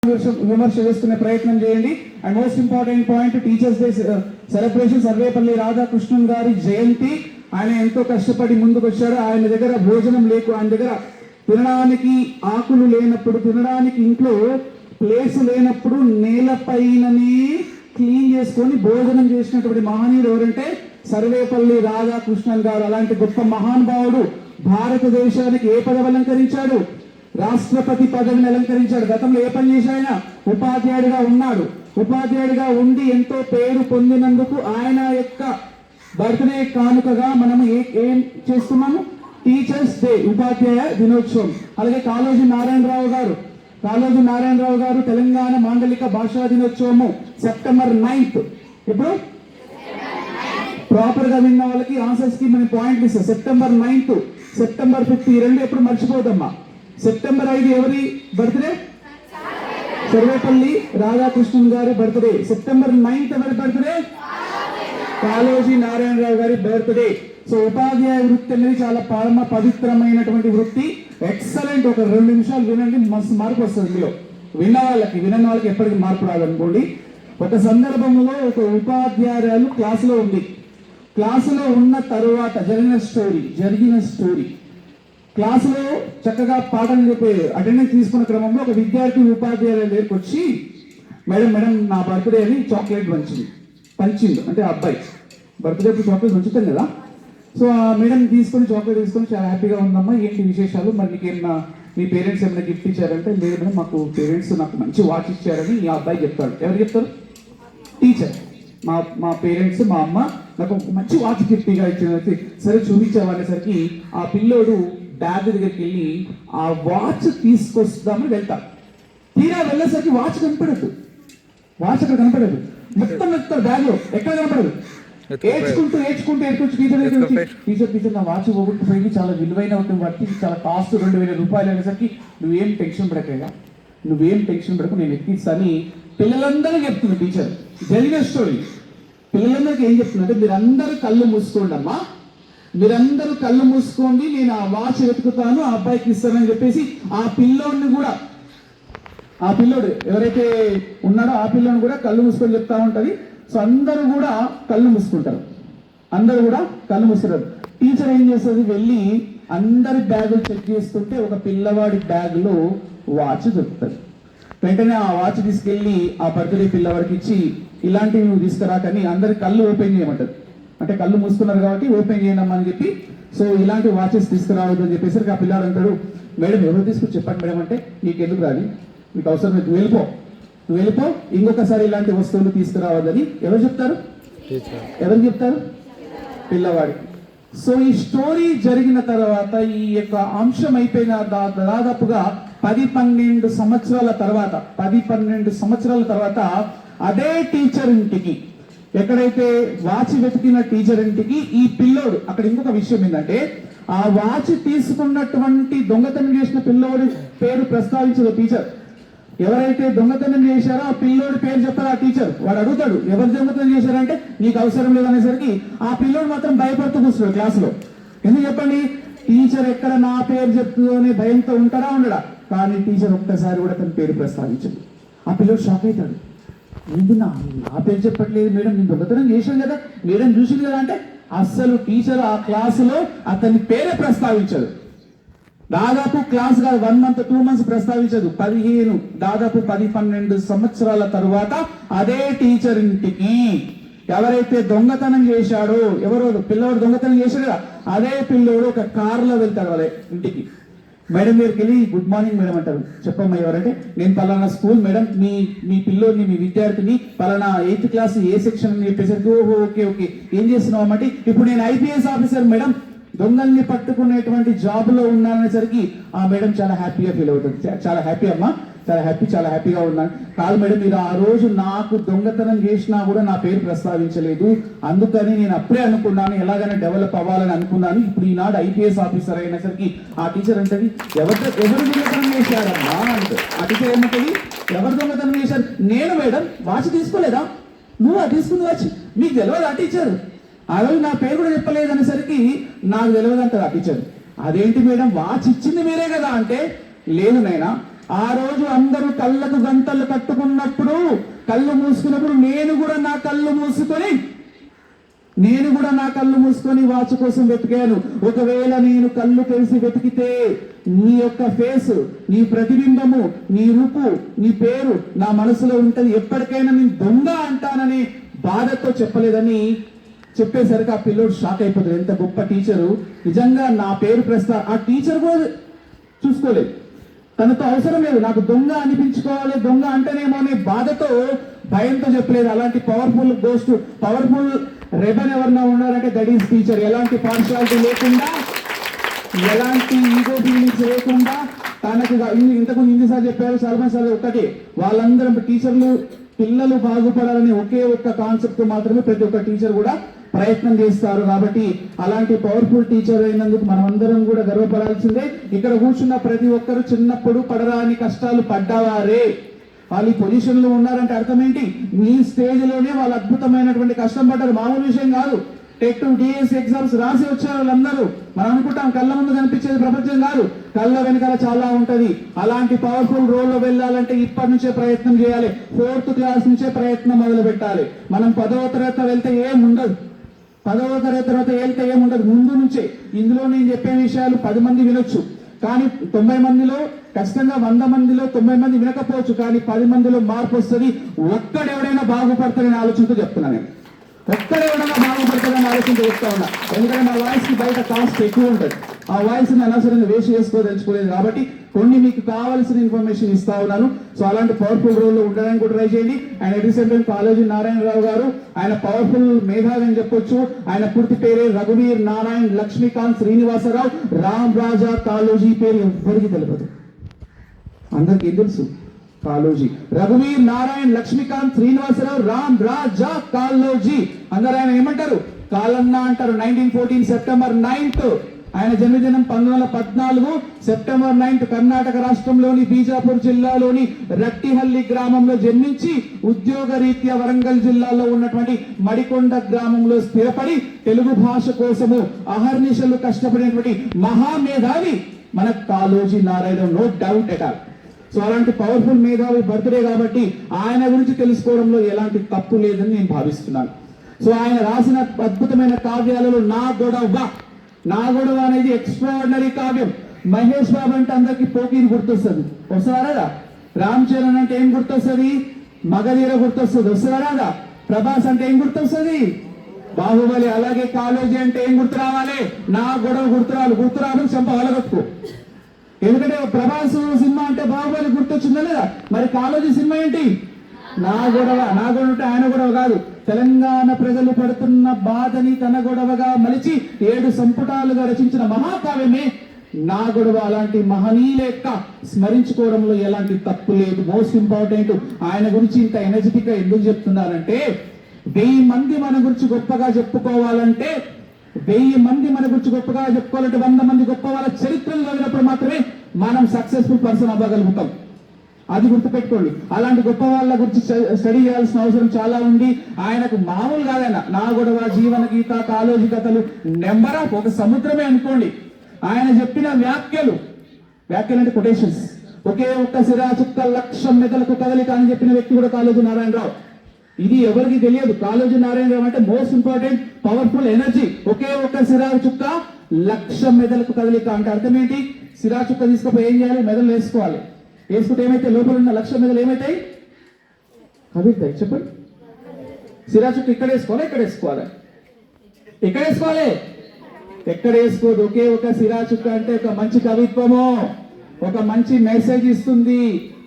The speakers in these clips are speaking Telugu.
విమర్శ చేసుకునే ప్రయత్నం చేయండి. And most important point, teachers day celebration Sarvepalli Radhakrishnan గారి జయంతి. ఆయన ఎంతో కష్టపడి ముందుకు వచ్చాడు. ఆయన దగ్గర భోజనం ఆయన దగ్గర తినడానికి ఆకులు లేనప్పుడు, తినడానికి ఇంట్లో ప్లేస్ లేనప్పుడు నేలపైననే క్లీన్ చేసుకొని భోజనం చేసినటువంటి మహనీయుడు ఎవరంటే సర్వేపల్లి రాధాకృష్ణన్ గారు. అలాంటి గొప్ప మహానుభావుడు భారతదేశానికి ఏ పదవి అలంకరించాడు? రాష్ట్రపతి పదవిని అలంకరించాడు. గతంలో ఏ పని చేశాయన? ఉపాధ్యాయుడిగా ఉన్నాడు. ఉపాధ్యాయుడిగా ఉండి ఎంతో పేరు పొందినందుకు ఆయన యొక్క బర్త్డే కానుకగా మనము ఏం చేస్తున్నాము? టీచర్స్ డే, ఉపాధ్యాయ దినోత్సవం. అలాగే కాళోజీ నారాయణరావు గారు తెలంగాణ మాండలిక భాషా దినోత్సవము సెప్టెంబర్ 9th. ఇప్పుడు ప్రాపర్ గా విన్న వాళ్ళకి ఆన్సర్స్ కి మనం పాయింట్లు ఇస్తాం. సెప్టెంబర్ 9th, సెప్టెంబర్ 5th, ఈ రెండు ఎప్పుడు మర్చిపోదమ్మా. సెప్టెంబర్ 5 ఎవరి బర్త్డే? సర్వేపల్లి రాధాకృష్ణన్ గారి బర్త్డే. సెప్టెంబర్ 9th ఎవరి బర్త్డే? కాళోజీ నారాయణరావు గారి బర్త్డే. సో ఉపాధ్యాయ వృత్తి అనేది చాలా పరమ పవిత్రమైనటువంటి వృత్తి. ఎక్సలెంట్. ఒక 2 నిమిషాలు వినండి, మస్తు మార్పు వస్తుంది ఇందులో. వినని వాళ్ళకి ఎప్పటికీ మార్పు రాదనుకోండి. ఒక సందర్భంలో ఒక ఉపాధ్యాయురాలు క్లాసులో ఉన్న తరువాత జరిగిన స్టోరీ క్లాసులో చక్కగా పాఠం చెప్పే అటెండెన్స్ తీసుకున్న క్రమంలో ఒక విద్యార్థి ఉపాధ్యాయుల దగ్గరికి వచ్చి, మేడం నా బర్త్డే అని చాక్లెట్ పంచిండు. అంటే ఆ అబ్బాయి బర్త్డే చాక్లెట్ పంచుతాం కదా. సో ఆ మేడం చాక్లెట్ తీసుకొని చాలా హ్యాపీగా ఉందమ్మా, ఏంటి విశేషాలు, మరి నీకేమన్నా మీ పేరెంట్స్ ఏమైనా గిఫ్ట్ ఇచ్చారంటే, లేదు మేడం మాకు పేరెంట్స్ నాకు మంచి వాచ్ ఇచ్చారని ఈ అబ్బాయి చెప్తాడు. ఎవరు చెప్తారు? టీచర్. మా పేరెంట్స్, మా అమ్మ నాకు మంచి వాచ్ గిఫ్ట్గా ఇచ్చిన. సరే చూపించామనేసరికి ఆ పిల్లోడు బ్యాగ్ దగ్గరికి వెళ్ళి ఆ వాచ్ తీసుకొస్తామని వెళ్తాడు. తీరా వెళ్ళేసరికి వాచ్ అక్కడ కనపడదు. మొత్తం బ్యాగ్ లో ఎక్కడ కనపడదు. ఏడ్చుకుంటూ టీచర్ నా వాచ్ పోగొట్టుపోయి చాలా విలువైన వాటి చాలా కాస్ట్ 2000 రూపాయలు అనేసరికి నువ్వేం టెన్షన్ పడకు నేను ఎక్కిస్తాను పిల్లలందరూ చెప్తుంది టీచర్. జరిగిన స్టోరీ. పిల్లలందరికీ ఏం చెప్తుందంటే, మీరందరూ కళ్ళు మూసుకోండి అమ్మా, మీరందరూ కళ్ళు మూసుకోండి, నేను ఆ వాచ్ వెతుకుతాను, ఆ అబ్బాయికి ఇస్తానని చెప్పేసి ఆ పిల్లోడు ఎవరైతే ఉన్నాడో ఆ పిల్లోని కూడా కళ్ళు మూసుకొని చెప్తా ఉంటది. సో అందరూ కూడా కళ్ళు మూసుకుంటారు. టీచర్ ఏం చేస్తుంది? వెళ్ళి అందరి బ్యాగులు చెక్ చేస్తుంటే ఒక పిల్లవాడి బ్యాగ్ లో వాచ్ దొరుకుతుంది. వెంటనే ఆ వాచ్ తీసుకెళ్లి ఆ బర్త్డే పిల్లవాడికి ఇచ్చి, ఇలాంటివి నువ్వు తీసుకురా కానీ అందరి కళ్ళు ఓపెన్ చేయమంటారు. అంటే కళ్ళు మూసుకున్నారు కాబట్టి ఓపెన్ చేయనమ్మా అని చెప్పి, సో ఇలాంటి వాచెస్ తీసుకురావద్దు అని చెప్పేసరికి ఆ పిల్లాడు అంటాడు, మేడం ఎవరు తీసుకుని చెప్పండి మేడం అంటే, నీకెందుకు రాదు, నీకు అవసరం లేదు, నువ్వు వెళ్ళిపో, ఇంకొకసారి ఇలాంటి వస్తువులు తీసుకురావద్దని ఎవరు చెప్తారు? పిల్లవాడికి. సో ఈ స్టోరీ జరిగిన తర్వాత, ఈ యొక్క అంశం అయిపోయిన దాదాపుగా 10-12 సంవత్సరాల తర్వాత అదే టీచర్ ఇంటికి, ఎక్కడైతే వాచ్ వెతికిన టీచర్ ఇంటికి ఈ పిల్లోడు, అక్కడ ఇంకొక విషయం ఏంటంటే, ఆ వాచ్ తీసుకున్నటువంటి దొంగతనం చేసిన పిల్లోడి పేరు ప్రస్తావించదు టీచర్. ఎవరైతే దొంగతనం చేశారో ఆ పిల్లోడి పేరు చెప్తారు ఆ టీచర్. వాడు అడుగుతాడు, ఎవరు దొంగతనం చేశారంటే నీకు అవసరం లేదనేసరికి ఆ పిల్లోడు మాత్రం భయపడుతూ కూర్చున్నాడు క్లాసులో. ఎందుకు చెప్పండి? టీచర్ ఎక్కడ నా పేరు చెప్తుందో అనే భయంతో ఉండడా? కానీ టీచర్ ఒక్కసారి కూడా తన పేరు ప్రస్తావించదు. ఆ పిల్లోడు షాక్ అవుతాడు. ఏంటి నా పేరు చెప్పట్లేదు మేడం, నేను దొంగతనం చేశాను కదా, మేడం చూసింది కదా అంటే, అస్సలు టీచర్ ఆ క్లాసులో అతని పేరే ప్రస్తావించదు. దాదాపు క్లాస్ కాదు, 1 month 2 months ప్రస్తావించదు. 10-12 సంవత్సరాల తరువాత అదే టీచర్ ఇంటికి ఎవరైతే దొంగతనం చేశాడో, పిల్లోడు దొంగతనం చేశాడు కదా, అదే పిల్లోడు ఒక కార్లో వెళ్తాడు వాళ్ళ ఇంటికి. మేడం దగ్గరికి వెళ్ళి, గుడ్ మార్నింగ్ మేడం అంటారు. చెప్పమ్మా ఎవరంటే, నేను పలానా స్కూల్ మేడం, మీ పిల్లోడిని, మీ విద్యార్థిని పలానా 8th class ఏ సెక్షన్ అని చెప్పేసరికి, ఓహో ఓకే ఏం చేస్తున్నావు అన్నమాట, ఇప్పుడు నేను IPS ఆఫీసర్ మేడం, దొంగల్ని పట్టుకునేటువంటి జాబ్ లో ఉన్నాననేసరికి ఆ మేడం చాలా హ్యాపీగా ఫీల్ అవుతుంది. చాలా హ్యాపీ అమ్మా, చాలా హ్యాపీగా ఉన్నాను. కాదు మేడం, మీరు ఆ రోజు నాకు దొంగతనం చేసినా కూడా నా పేరు ప్రస్తావించలేదు, అందుకని నేను అప్పుడే అనుకున్నాను ఎలాగైనా డెవలప్ అవ్వాలని అనుకున్నాను. ఇప్పుడు ఈనాడు IPS ఆఫీసర్ అయినసరికి ఆ టీచర్ అంటది, ఎవరు దొంగతనం చేశారమ్మా అంటే, ఆ టీచర్ ఏమంటది, ఎవరు దొంగతనం చేశారు? నేను మేడం, వాచ్ తీసుకోలేదా? నువ్వు తీసుకుంది వాచ్, మీకు తెలియదు ఆ టీచర్, ఆ రోజు నా పేరు కూడా చెప్పలేదు అనేసరికి నాకు తెలియదు అంటారు ఆ టీచర్. అదేంటి మేడం, వాచ్ ఇచ్చింది మీరే కదా అంటే, లేదు నైనా ఆ రోజు అందరూ కళ్ళకు గంటలు కట్టుకున్నప్పుడు, కళ్ళు మూసుకున్నప్పుడు నేను కూడా నా కళ్ళు మూసుకొని వాచ్ కోసం వెతికాను. ఒకవేళ నేను కళ్ళు తెరిచి వెతికితే నీ యొక్క ఫేస్, నీ ప్రతిబింబము, నీ రూపు, నీ పేరు నా మనసులో ఉంటది. ఎప్పటికైనా నేను దొంగ అంటానని బాధతో చెప్పలేదని చెప్పేసరికి ఆ పిల్లోడు షాక్ అయిపోతాడు. ఎంత గొప్ప టీచరు, నిజంగా నా పేరు ఆ టీచర్ కూడా చూసుకోలేదు, తనతో అవసరం లేదు, నాకు దొంగ అనిపించుకోవాలి, దొంగ అంటేనేమో అనే బాధతో, భయంతో చెప్పలేదు. అలాంటి పవర్ఫుల్ రెబన్ ఎవరన్నా ఉన్నారంటే దట్ ఈస్ టీచర్. ఎలాంటి పార్షియాలిటీ లేకుండా, ఎలాంటి ఈగో ఫీలింగ్స్ లేకుండా, తనకు ఇంతకు ఎన్నిసార్లు చెప్పారు సల్మాన్ సార్, ఒక్కటే వాళ్ళందరం టీచర్లు, పిల్లలు బాగుపడాలని ఒకే ఒక్క కాన్సెప్ట్ మాత్రమే ప్రతి ఒక్క టీచర్ కూడా ప్రయత్నం చేస్తారు. కాబట్టి అలాంటి పవర్ఫుల్ టీచర్ అయినందుకు మనమందరం కూడా గర్వపడాల్సిందే. ఇక్కడ కూర్చున్న ప్రతి ఒక్కరు చిన్నప్పుడు పడరాని కష్టాలు పడ్డవారే. వాళ్ళు ఈ పొజిషన్ లో ఉన్నారంటే అర్థం ఏంటి? మీ స్టేజ్ లోనే వాళ్ళు అద్భుతమైనటువంటి కష్టం పడ్డారు. మామూలు విషయం కాదు. టెట్ డిఎస్సి ఎగ్జామ్స్ రాసి వచ్చారు వాళ్ళందరూ. మనం అనుకుంటాం కళ్ళ ముందు కనిపించేది ప్రపంచం కాదు, కళ్ళ వెనకాల చాలా ఉంటది. అలాంటి పవర్ఫుల్ రోల్ లో వెళ్ళాలంటే ఇప్పటి నుంచే ప్రయత్నం చేయాలి. 4th క్లాస్ నుంచే ప్రయత్నం మొదలు పెట్టాలి. మనం 10వ తరగతి వెళ్తే ఏముండదు, 10వ తరగతి తర్వాత వెళ్తే ఏముండదు. ముందు నుంచే ఇందులో నేను చెప్పే విషయాలు 10 మంది వినొచ్చు, కానీ 90 మందిలో ఖచ్చితంగా 100 మందిలో 90 మంది వినకపోవచ్చు, కానీ 10 మందిలో మార్పు వస్తుంది. ఒక్కడెవడైనా బాగుపడతారని ఆలోచనతో చెప్తున్నాను నేను. ఒక్కడెవడైనా బాగుపడతారని ఆలోచనతో చెప్తా ఉన్నా. ఎందుకంటే నా వాయిస్ కి బయట కాస్ట్ ఎక్కువ ఉంటుంది. ఆ వాయిస్ ని అనవసరంగా వేస్ట్ చేసుకోదలుచుకోలేదు కాబట్టి కొన్ని మీకు కావాల్సిన ఇన్ఫర్మేషన్ ఇస్తా ఉన్నాను. సో అలాంటి పవర్ఫుల్ రోల్ లో ఉండడానికి కూడా ట్రై చేయండి. ఆయన రీసెంట్ కాళోజీ నారాయణరావు గారు, ఆయన పవర్ఫుల్ మేధావి అని చెప్పొచ్చు. ఆయన పూర్తి పేరే రఘువీర్ నారాయణ్ లక్ష్మీకాంత్ శ్రీనివాసరావు రామ్ రాజా కాళోజీ. పేరు ఎవరికి తెలియదు, అందరికి ఏం తెలుసు? కాళోజీ, రఘువీర్ నారాయణ్ లక్ష్మీకాంత్ శ్రీనివాసరావు రామ్ రాజా కాళోజీ. అందరు ఆయన ఏమంటారు? కాలన్న అంటారు. 1914 సెప్టెంబర్ 9th ఆయన జన్మదినం. 1914 సెప్టెంబర్ 9th కర్ణాటక రాష్ట్రంలోని బీజాపూర్ జిల్లాలోని రట్టిహల్లి గ్రామంలో జన్మించి ఉద్యోగ రీత్యా వరంగల్ జిల్లాలో ఉన్నటువంటి మడికొండ గ్రామంలో స్థిరపడి తెలుగు భాష కోసము అహర్నిశలు కష్టపడినటువంటి మహామేధావి మన Kaloji Narayana, no doubt at all. So అలాంటి పవర్ఫుల్ మేధావి బర్త్డే కాబట్టి ఆయన గురించి తెలుసుకోవడంలో ఎలాంటి తప్పు లేదని నేను భావిస్తున్నాను. సో ఆయన రాసిన అద్భుతమైన కావ్యాలలో నా గొడవ అనేది ఎక్స్ట్రాడినరీ కావ్యం. మహేష్ బాబు అంటే అందరికి పోకీని గుర్తొస్తుంది, వస్తారా? రామ్ చరణ్ అంటే ఏం గుర్తొస్తుంది? మగధీర గుర్తొస్తుంది, వస్తారా? ప్రభాస్ అంటే ఏం గుర్తొస్తుంది? బాహుబలి. అలాగే కాళోజీ అంటే ఏం గుర్తు రావాలి? నా గొడవ గుర్తురాలు చెంప వలగొట్టుకో. ఎందుకంటే ప్రభాస్ సినిమా అంటే బాహుబలి గుర్తొచ్చిందా లేదా? మరి కాళోజీ సినిమా ఏంటి? నా గొడవ అంటే ఆయన గొడవ కాదు, తెలంగాణ ప్రజలు పడుతున్న బాధని తన గొడవగా మలిచి 7 సంపుటాలుగా రచించిన మహాకావ్యమే నా గొడవ. అలాంటి మహనీయుల యొక్క స్మరించుకోవడంలో ఎలాంటి తప్పు లేదు. మోస్ట్ ఇంపార్టెంట్, ఆయన గురించి ఇంత ఎనర్జెటిక్ గా ఎందుకు చెప్తున్నారంటే 1000 మంది మన గురించి గొప్పగా చెప్పుకోవాలంటే 100 మంది గొప్ప వాళ్ళ చరిత్రలు చదివినప్పుడు మాత్రమే మనం సక్సెస్ఫుల్ పర్సన్ అవ్వగలుగుతాం. అది గుర్తుపెట్టుకోండి. అలాంటి గొప్ప వాళ్ళ గురించి స్టడీ చేయాల్సిన అవసరం చాలా ఉంది. ఆయనకు మామూలు కాదన్న నా గొడవ, జీవన గీత, కాళోజీ కథలు నెంబర్ ఆఫ్ ఒక సముద్రమే అనుకోండి. ఆయన చెప్పిన వ్యాఖ్యలు అంటే కొటేషన్స్. ఒకే ఒక్క సిరా చుక్క 1,00,000 మెదలకు కదలిక అని చెప్పిన వ్యక్తి కూడా కాళోజీ నారాయణరావు. ఇది ఎవరికి తెలియదు. కాళోజీ నారాయణరావు అంటే మోస్ట్ ఇంపార్టెంట్ పవర్ఫుల్ ఎనర్జీ. ఒకే ఒక్క సిరా చుక్క 1,00,000 మెదలకు కదలిక అంటే అర్థం ఏంటి? సిరా చుక్క తీసుకుపోయి ఏం చేయాలి? మెదలు వేసుకోవాలి. వేసుకుంటే ఏమైతే లోపల ఉన్న 1,00,000 మెదలు ఏమైతాయి? కదులుతాయి. చెప్పండి. సిరా చుక్క ఇక్కడ వేసుకోవాలి, ఎక్కడ వేసుకోదు. ఒకే ఒక సిరా చుక్క అంటే ఒక మంచి కవిత్వము, ఒక మంచి మెసేజ్ ఇస్తుంది.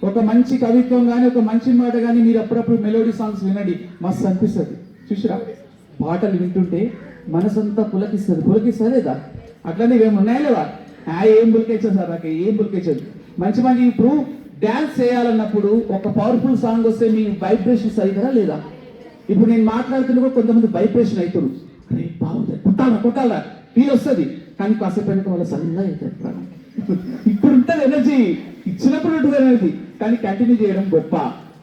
ఒక మంచి కవిత్వం కానీ, ఒక మంచి మాట కానీ మీరు అప్పుడప్పుడు మెలోడీ సాంగ్స్ వినండి, మస్తు అనిపిస్తుంది. చూసిరా, పాటలు వింటుంటే మనసంతా పులకిస్తుంది లేదా? అట్లనే ఏమి ఉన్నాయా లేవా? ఏం పులికేచ్చదు సార్, నాకు ఏం పులికేచ్చదు. మంచి ఇప్పుడు డ్యాన్స్ చేయాలన్నప్పుడు ఒక పవర్ఫుల్ సాంగ్ వస్తే మీ వైబ్రేషన్స్ అవుతారా లేదా? ఇప్పుడు నేను మాట్లాడుతున్నా కొంతమంది వైబ్రేషన్ అవుతారు, అరే బాగుంది, కొట్టాలా ఫీల్ వస్తుంది. కానీ కాసేపు వెనక వాళ్ళ సన్నగా అవుతారు ప్రాణం. ఇప్పుడు ఉంటుంది ఎనర్జీ, ఇచ్చినప్పుడు ఉంటుంది ఎనర్జీ, కానీ కంటిన్యూ చేయడం గొప్ప.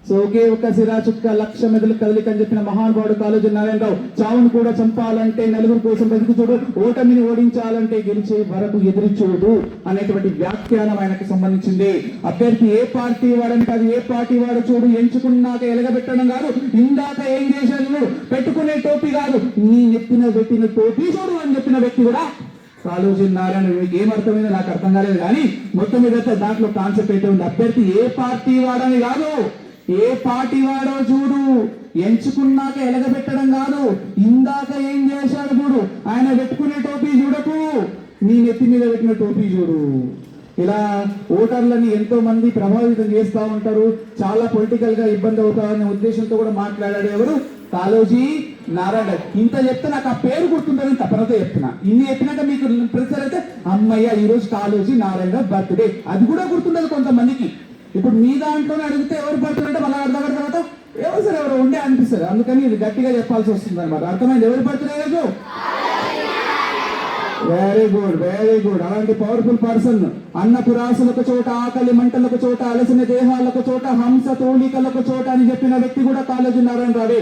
సో ఒకే ఒక సిరా చుక్క లక్ష మెదలు కదలిక అని చెప్పిన మహానుభావుడు కాళోజీ నారాయణరావు. చావును కూడా చంపాలంటే నలుగురు కోసం బతుకు చూడు, ఓటమిని ఓడించాలంటే గెలిచే వరకు ఎదురు చూడు అనేటువంటి వ్యాఖ్యానం ఆయనకు సంబంధించింది. అభ్యర్థి ఏ పార్టీ వాడని కాదు, ఏ పార్టీ వాడు చూడు, ఎంచుకున్నాక ఎలగబెట్టడం కాదు, ఇందాక ఏం చేశాను పెట్టుకునే టోపీ కాదు, నీ నెత్తిన పెట్టిన టోపీ చూడు అని చెప్పిన వ్యక్తి కూడా కాళోజీ నారాయణ. మీకు ఏమర్థమైందో నాకు అర్థం కాలేదు, కానీ మొత్తం మీద దాంట్లో కాన్సెప్ట్ అయితే ఉంది. అభ్యర్థి ఏ పార్టీ వాడని కాదు, ఏ పార్టీ వాడో చూడు, ఎంచుకున్నాక ఎలగబెట్టడం కాదు, ఇందాక ఏం చేశాడు చూడు, ఆయన పెట్టుకునే టోపీ చూడకు, నీ నెత్తి మీద పెట్టిన టోపీ చూడు. ఇలా ఓటర్లని ఎంతో మంది ప్రభావితం చేస్తూ ఉంటారు, చాలా పొలిటికల్ గా ఇబ్బంది అవుతారనే ఉద్దేశంతో కూడా మాట్లాడాడు ఎవరు, కాళోజీ నారాయణ. ఇంత చెప్తే నాకు ఆ పేరు గుర్తుందని తపనతో చెప్తున్నా. ఇన్ని చెప్పినాక మీకు ప్రతిసారి అయితే అమ్మయ్య ఈ రోజు కాళోజీ నారాయణ బర్త్డే, అది కూడా గుర్తుండదు కొంతమందికి. ఇప్పుడు మీ దాంట్లోనే అడిగితే ఎవరు బర్త్డే అంటే మళ్ళీ అర్థం తర్వాత ఎవరు సార్ ఎవరు ఉండే అనిపిస్తారు, అందుకని ఇది గట్టిగా చెప్పాల్సి వస్తుంది అనమాట. అర్థమైంది ఎవరు బర్త్డే రోజు? Very good, very good. అలాంటి పవర్ఫుల్ పర్సన్. అన్నపు రాసులకు చోట, ఆకలి మంటలకు చోట, అలసిన దేహాలకు చోట, హంస తోలికలకు చోట అని చెప్పిన వ్యక్తి కూడా కాళోజీ నారాయణ రావే.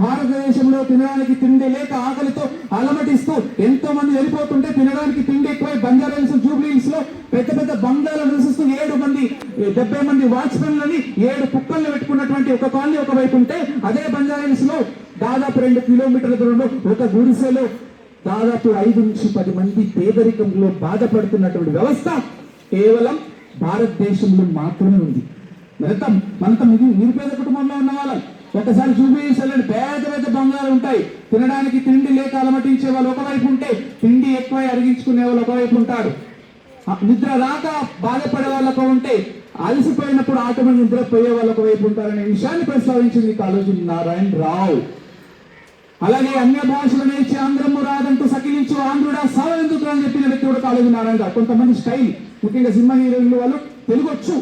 భారతదేశంలో తినడానికి తిండి లేక ఆకలితో అలమటిస్తూ ఎంతో మంది వెళ్ళిపోతుంటే తినడానికి తిండి ఎక్కువై బంజారాహిల్స్, జూబ్లీ హిల్స్ లో పెద్ద పెద్ద బంగ్లాలు నివసిస్తూ 70 మంది వాచ్మెన్లని 7 కుక్కల్ని పెట్టుకున్నటువంటి ఒక కాలనీ ఒకవైపు ఉంటే, అదే బంజారాహిల్స్ లో దాదాపు 2 కిలోమీటర్ల దూరంలో ఒక గుడిసెలో దాదాపు 5 నుంచి 10 మంది పేదరికంలో బాధపడుతున్నటువంటి వ్యవస్థ కేవలం భారతదేశంలో మాత్రమే ఉంది. మనంతా నిరుపేద కుటుంబంలో ఉన్న వాళ్ళం. ఒకసారి చూపించాలని పేద పెద్ద బంగాలు ఉంటాయి, తినడానికి తిండి లేక అలమటించే వాళ్ళు ఒకవైపు ఉంటే, తిండి ఎక్కువ అరిగించుకునే వాళ్ళు ఒకవైపు ఉంటారు. నిద్ర రాక బాధపడే వాళ్ళకు ఉంటే, అలసిపోయినప్పుడు ఆటోమేటిక్ నిద్రపోయే వాళ్ళు ఒకవైపు ఉంటారనే విషయాన్ని ప్రస్తావించింది కాళోజీ నారాయణ రావు. అలాగే అన్య భాషలు నేర్చి ఆంధ్రము రాదంటూ సకిలించు ఆంధ్రుడా సావెందుకు అని చెప్పిన వ్యక్తి కూడా కాళోజీ నారాయణ రావు. కొంతమంది స్టైల్, ముఖ్యంగా సినిమా హీరోయిన్లు వాళ్ళు తెలుగు వచ్చు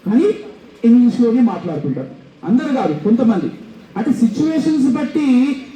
కానీ ఇంగ్లీష్లోనే మాట్లాడుతుంటారు. అందరు కాదు, కొంతమంది. అంటే సిచ్యువేషన్స్ బట్టి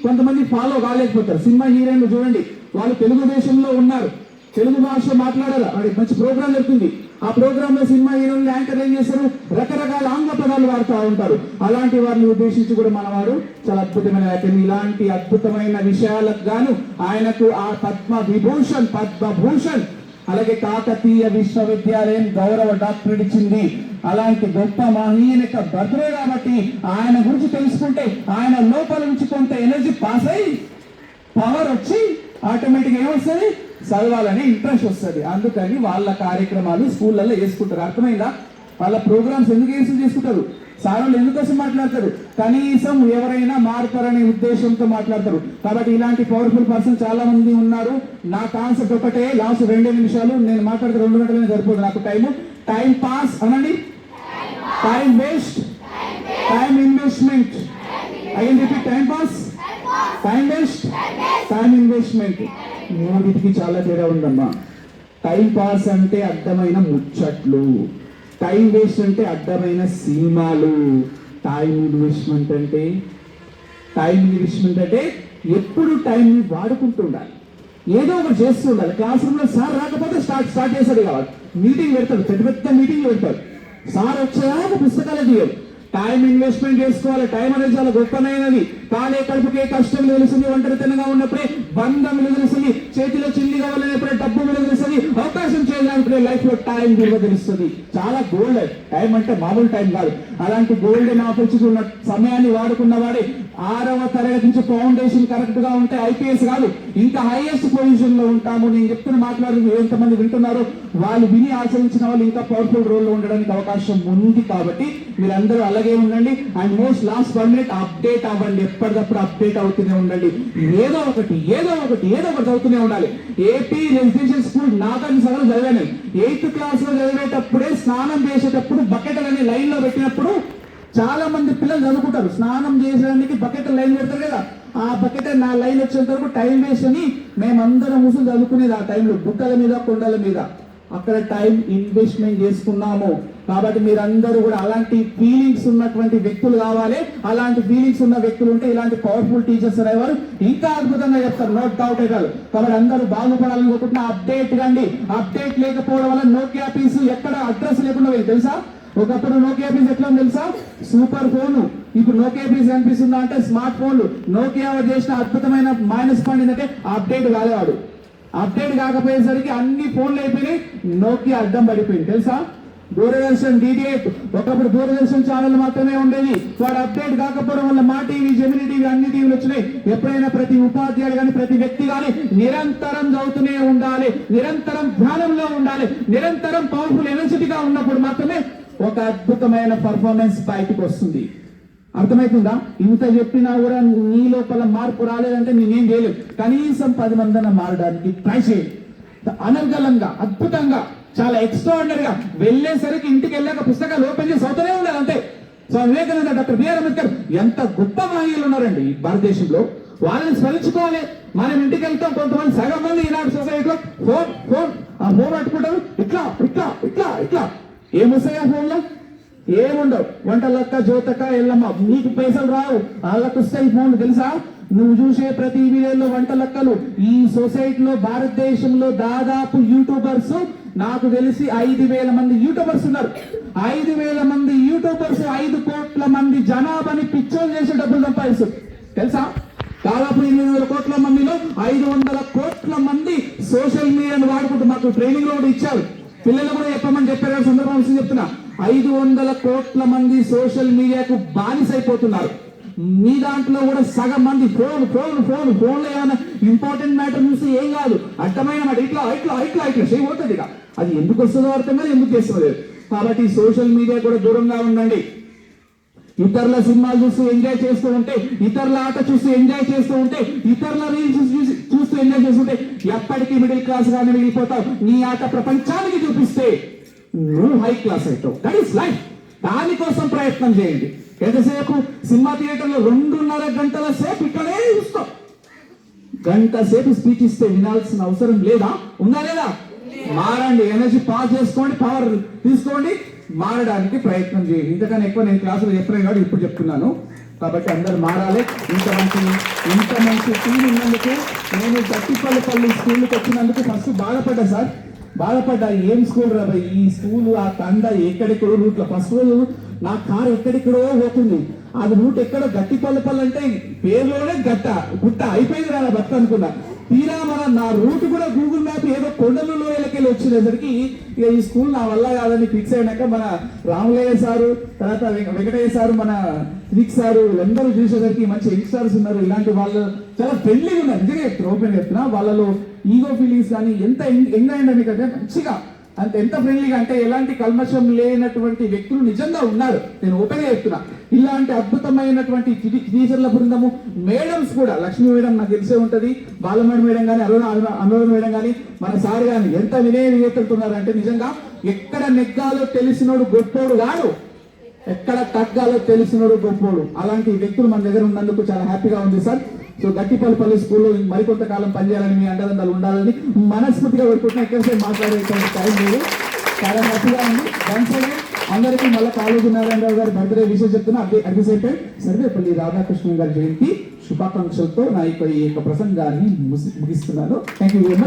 కొంతమంది ఫాలో కాలేకపోతారు. సినిమా హీరోయిన్లు చూడండి, వాళ్ళు తెలుగుదేశంలో ఉన్నారు, తెలుగు భాష మాట్లాడారు, అది మంచి ప్రోగ్రామ్ జరుగుతుంది. ఆ ప్రోగ్రామ్ లో సినిమా హీరోయిన్లు యాంకర్ ఏం చేస్తారు, రకరకాల ఆంగ్ల పదాలు వాడుతూ ఉంటారు. అలాంటి వారిని ఉద్దేశించి కూడా మనవాడు చాలా అద్భుతమైన వ్యాఖ్యలు. ఇలాంటి అద్భుతమైన విషయాలకు గాను ఆయనకు ఆ పద్మభూషణ్ అలాగే కాకతీయ విశ్వవిద్యాలయం గౌరవ డాక్టరేట్ ఇచ్చింది. అలాంటి గొప్ప మహనీయునిక బర్త్డే కాబట్టి ఆయన గురించి తెలుసుకుంటే ఆయన లోపల నుంచి కొంత ఎనర్జీ పాస్ అయ్యి పవర్ వచ్చి ఆటోమేటిక్ ఏమొస్తుంది, చదవాలని ఇంట్రెస్ట్ వస్తుంది. అందుకని వాళ్ళ కార్యక్రమాలు స్కూళ్ళల్లో వేసుకుంటారు. అర్థమైందా? వాళ్ళ ప్రోగ్రామ్స్ ఎందుకు చేసుకుంటారు, సార్లు ఎందుకోసం మాట్లాడతారు, కనీసం ఎవరైనా మారుతారనే ఉద్దేశంతో మాట్లాడతారు. కాబట్టి ఇలాంటి పవర్ఫుల్ పర్సన్ చాలా మంది ఉన్నారు. నా కాన్సెప్ట్ ఒకటే, లాస్ట్ 2 నిమిషాలు నేను మాట్లాడితే 2 గంటలనే సరిపోదు నాకు టైము. టైం పాస్ అనండి, time waste, time investment. Again repeat, time pass, time waste, time investment. మూడింటికి చాలా తేడా ఉందమ్మా. టైం పాస్ అంటే అడ్డమైన ముచ్చట్లు, టైం వేస్ట్ అంటే అడ్డమైన సినిమాలు, టైం ఇన్వెస్ట్మెంట్ అంటే ఎప్పుడు టైంని వాడుకుంటూ ఉండాలి, ఏదో ఒకటి చేస్తూ ఉండాలి. క్లాస్ రూమ్ లో సార్ రాకపోతే స్టార్ట్ చేశాడు కావాలి, మీటింగ్ పెడతాడు, పెద్ద మీటింగ్ పెడతాడు. సార్ వచ్చేదాకా పుస్తకాలు తీయాలి. టైం ఇన్వెస్ట్మెంట్ చేసుకోవాలి. టైం అనేది చాలా గొప్పనైనది. కాలే కడుపుకే కష్టం తెలుస్తుంది, ఒంటరితనంగా ఉన్నప్పుడే బంధం తెలుస్తుంది, చేతిలో చిల్లి కావాలనేప్పుడే డబ్బు తెలుస్తుంది, అవకాశం చేయాలనుకునే లైఫ్ లో టైం విలువ తెలుస్తుంది. చాలా గోల్డ్. టైం అంటే మామూలు టైం కాదు. అలాంటి గోల్డెన్ ఆపర్చునిటీ ఉన్న సమయాన్ని వాడుకున్న వాడే 6వ తరగతి నుంచి ఫౌండేషన్ కరెక్ట్ గా ఉంటే ఐపీఎస్ కాదు, ఇంకా హైయెస్ట్ పొజిషన్ లో ఉంటాము. నేను చెప్తున్న మాట్లాడుతూ ఎంతమంది వింటున్నారో వాళ్ళు విని ఆచరించిన వాళ్ళు ఇంకా పవర్ఫుల్ రోల్ లో ఉండడానికి అవకాశం ఉంది. కాబట్టి మీరందరూ అలాగే ఉండండి. And most last 1 minute update అవ్వండి. ఎప్పటికప్పుడు అప్డేట్ అవుతూనే ఉండండి. ఏదో ఒకటి చదువుతూనే ఉండాలి. AP residential school Nagarjuna Sagar చదివాను. 8th క్లాస్ లో చదివేటప్పుడే స్నానం చేసేటప్పుడు బకెట్ అని లైన్ లో పెట్టినప్పుడు చాలా మంది పిల్లలు చదువుకుంటారు. స్నానం చేసేదానికి బకెట్ లైన్ పెడతారు కదా, ఆ బకెట్ నా లైన్ వచ్చేంత వరకు టైం వేస్ట్ అని మేమందరం ముసులు చదువుకునేది. ఆ టైంలో బుక్కల మీద, కొండల మీద, అక్కడ టైం ఇన్వెస్ట్మెంట్ చేసుకున్నాము. కాబట్టి మీరందరూ కూడా అలాంటి ఫీలింగ్స్ ఉన్నటువంటి వ్యక్తులు కావాలి. అలాంటి ఫీలింగ్స్ ఉన్న వ్యక్తులు ఉంటే ఇలాంటి పవర్ఫుల్ టీచర్స్ అనేవారు ఇంకా అద్భుతంగా చెప్తారు, నో డౌట్ అయితే. కాబట్టి అందరూ బాగుపడాలని కోరుకుంటున్నా. అప్డేట్ కండి. అప్డేట్ లేకపోవడం వల్ల నోకియా పీస్ ఎక్కడ అడ్రస్ లేకుండా తెలుసా, ఒకప్పుడు నోకియా పీస్ ఎట్లా ఉందో తెలుసా? Super phone. ఇప్పుడు నోకియా పీస్ కనిపిస్తుందా అంటే స్మార్ట్ ఫోన్లు. నోకియా చేసిన అద్భుతమైన మైనస్ పాయింట్ ఏంటంటే అప్డేట్ కాలేవాడు. అప్డేట్ కాకపోయేసరికి అన్ని ఫోన్లు అయిపోయినాయి, నోకియా అడ్డం పడిపోయింది తెలుసా? దూరదర్శన్ DD8 ఒకప్పుడు దూరదర్శన్ ఛానల్ మాత్రమే ఉండేది. వాడు అప్డేట్ కాకపోవడం వల్ల మా టీవీ, జెమిని టీవీ అన్ని టీవీలు వచ్చినాయి. ఎప్పుడైనా ప్రతి ఉపాధ్యాయుడు కానీ ప్రతి వ్యక్తి కానీ నిరంతరం చదువుతూనే ఉండాలి, నిరంతరం ధ్యానంలో ఉండాలి, నిరంతరం పవర్ఫుల్ ఎనర్జెటిక్ గా ఉన్నప్పుడు మాత్రమే ఒక అద్భుతమైన పర్ఫార్మెన్స్ బయటకు వస్తుంది. అర్థమవుతుందా? ఇంత చెప్పినా కూడా నీ లోపల మార్పు రాలేదంటే నేనేం చేయలేదు. కనీసం 10 మందిన మారడానికి ట్రై చేయండి. అనర్గళంగా, అద్భుతంగా, చాలా ఎక్స్ట్రాఆర్డినరీగా వెళ్ళేసరికి ఇంటికి వెళ్ళాక పుస్తకాలు ఓపెన్ చేసి అవుతూనే ఉండాలి అంతే. స్వామి వివేకానంద, డాక్టర్ బిఆర్ అంబేద్కర్ ఎంత గొప్ప మహనీయులు ఉన్నారండి ఈ భారతదేశంలో. వాళ్ళని స్మరించుకోవాలి. మనం ఇంటికి వెళ్తాం, కొంతమంది సగం మంది ఈనాడు సొసైటీలో ఆ ఫోన్ పట్టుకుంటారు, ఇట్లా ఇట్లా ఇట్లా ఇట్లా. ఏమొస్తాయి ఆ ఫోన్లో? ఏముండవు. వంటలక్క, జ్యోతక, ఎల్లమ్మ, నీకు పైసలు రావు, వాళ్ళకు వస్తాయి ఫోన్ తెలుసా? నువ్వు చూసే ప్రతి వీడియోలో వంటలక్కలు. ఈ సొసైటీలో భారతదేశంలో దాదాపు యూట్యూబర్స్ నాకు తెలిసి 5,000 మంది యూట్యూబర్స్ ఉన్నారు. 5,000 మంది యూట్యూబర్స్ 5 కోట్ల మంది జనాభాని పిచ్చోలు చేసే డబ్బులు సంపాదిస్తారు తెలుసా? దాదాపు 800 కోట్ల మందిలో 500 కోట్ల మంది సోషల్ మీడియాను వాడుకుంటూ మాకు ట్రైనింగ్ లో కూడా ఇచ్చారు. పిల్లలు కూడా చెప్పమని చెప్పారు సందర్భం చెప్తున్నా. 500 కోట్ల మంది సోషల్ మీడియాకు బానిసైపోతున్నారు. మీ దాంట్లో కూడా సగం మంది ఫోన్లో ఏమైనా ఇంపార్టెంట్ మ్యాటర్ చూస్తే ఏం కాదు, అర్థమైన మాట ఇట్లా ఇట్లా ఇట్లా ఇట్లా చేయబోతుంది. ఇక అది ఎందుకు వస్తుందో అర్థం కాదు, ఎందుకు చేస్తుందో. కాబట్టి సోషల్ మీడియా కూడా దూరంగా ఉండండి. ఇతరుల సినిమాలు చూస్తూ ఎంజాయ్ చేస్తూ ఉంటే, ఇతరుల ఆట చూస్తూ ఎంజాయ్ చేస్తూ ఉంటే, ఇతరుల రీల్స్ చూస్తూ ఎంజాయ్ చేస్తుంటే ఎప్పటికీ మిడిల్ క్లాస్ గానే మిగిలిపోతావు. నీ ఆట ప్రపంచానికి చూపిస్తే నువ్వు హై క్లాస్ అవుతావు. That is life. దానికోసం ప్రయత్నం చేయండి. ఎంతసేపు సినిమా థియేటర్లో 2.5 గంటల సేపు ఇక్కడే చూస్తాం. గంట సేపు స్పీచ్ ఇస్తే వినాల్సిన అవసరం లేదా? ఉందా లేదా? మారండి. ఎనర్జీ పాస్ చేసుకోండి, పవర్ తీసుకోండి, మారడానికి ప్రయత్నం చేయండి. ఇంతకన్నా ఎక్కువ నేను క్లాసులో చెప్పలేను కాబట్టి ఇప్పుడు చెప్తున్నాను. కాబట్టి అందరు మారాలి. ఇంత మంచి టీం ఉన్నందుకు, నేను గట్టిపల్లి స్కూల్కి వచ్చినందుకు ఫస్ట్ బాధపడ్డా సార్. ఏం స్కూల్ రా ఈ స్కూల్, ఆ తండ ఎక్కడెక్కడో రూట్లో. ఫస్ట్ రోజు నా కారు ఎక్కడెక్కడో పోతుంది. అది రూట్ ఎక్కడో గట్టిపల్లి అంటే పేరులోనే గుట్ట అయిపోయింది రా బట్ట అనుకున్నా. తీరా నా రూట్ కూడా గూగుల్ మ్యాప్ ఏదో కొండలు లోయలకెళ్ళి వచ్చేసరికి ఇక ఈ స్కూల్ నా వల్ల కాదని ఫిక్స్ అయినాక మన రాములయ్య సారు, తర్వాత వెంకటయ్య సారు, మన త్రిక్ సారు, వీళ్ళందరూ చూసేసరికి మంచి యంగ్స్టర్స్ ఉన్నారు. ఇలాంటి వాళ్ళు చాలా ఫ్రెండ్లీగా ఉన్నారు. నిజంగా ఓపెన్ చెప్తున్నా. వాళ్ళలో ఈగో ఫీలింగ్స్ కానీ ఎంత ఎంగ్ అయింది మీకంటే మంచిగా, అంత ఎంత ఫ్రెండ్లీగా అంటే ఎలాంటి కల్మషం లేనటువంటి వ్యక్తులు నిజంగా ఉన్నారు. నేను ఓపెన్గా చెప్తున్నా. ఇలాంటి అద్భుతమైనటువంటి టీచర్ల బృందము, మేడమ్స్ కూడా, లక్ష్మీ మేడం నాకు తెలిసే ఉంటుంది, బాలమణి మేడం కానీ, అనురాధ మేడం కానీ, మన సార్ కానీ ఎంత వినయవిధేతలుతున్నారంటే నిజంగా ఎక్కడ నెగ్గాలో తెలిసినోడు గొప్పోడు కాదు, ఎక్కడ తగ్గాలో తెలిసినోడు గొప్పోడు. అలాంటి వ్యక్తులు మన దగ్గర ఉన్నందుకు చాలా హ్యాపీగా ఉంది సార్. సో గట్టిపల్లి స్కూల్లో మరికొంతకాలం పనిచేయాలని, మీ అండదండలు ఉండాలని మనస్ఫూర్తిగా కోరుకుంటున్నా. ఎక్కడిసే మాట్లాడేటువంటి టైం లేదు. చాలా హ్యాపీగా ఉంది. అందరికీ మళ్ళీ కాళోజీ నారాయణరావు గారి బర్త్డే విషయం చెప్తున్నా. At the same time Sarvepalli Radhakrishnan గారి జయంతి శుభాకాంక్షలతో నా ఈ యొక్క ప్రసంగాన్ని ముగిస్తున్నాను. Thank you very much.